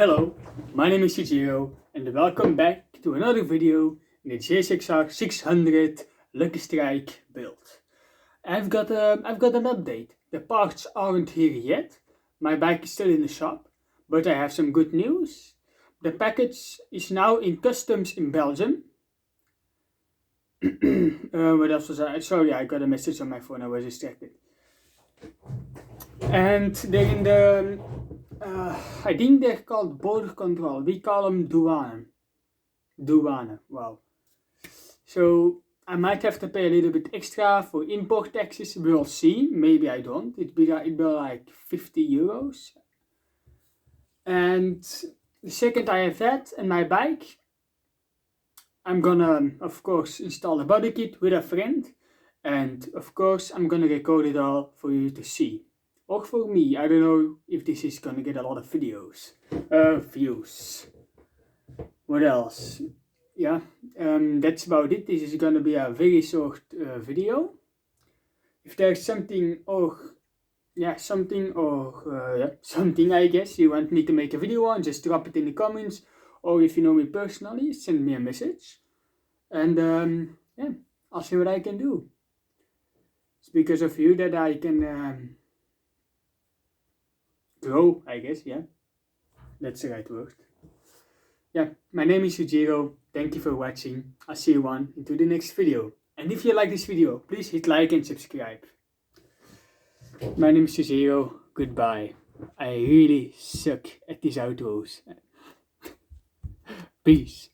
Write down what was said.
Hello, my name is Sujiro and welcome back to another video in the gsxr 600 Lucky Strike build. I've got an update. The parts aren't here yet. My bike is still in the shop, but I have some good news. The package is now in customs in Belgium. What else was I? Sorry, I got a message on my phone. I was distracted. And they're in the I think they're called border control. We call them douane. Douane, wow. So I might have to pay a little bit extra for import taxes. We'll see. Maybe I don't. It'll be like 50 euros. And the second I have that and my bike, I'm gonna, of course, install a body kit with a friend. And of course, I'm gonna record it all for you to see. Or for me, I don't know if this is gonna get a lot of views. What else? Yeah, that's about it. This is gonna be a very short video. If there's something something I guess you want me to make a video on, just drop it in the comments. Or if you know me personally, send me a message. And yeah, I'll see what I can do. It's because of you that I can grow, I guess, yeah. That's the right word. Yeah, my name is Sujiro. Thank you for watching. I'll see you on into the next video. And if you like this video, please hit like and subscribe. My name is Sujiro. Goodbye. I really suck at these outros. Peace.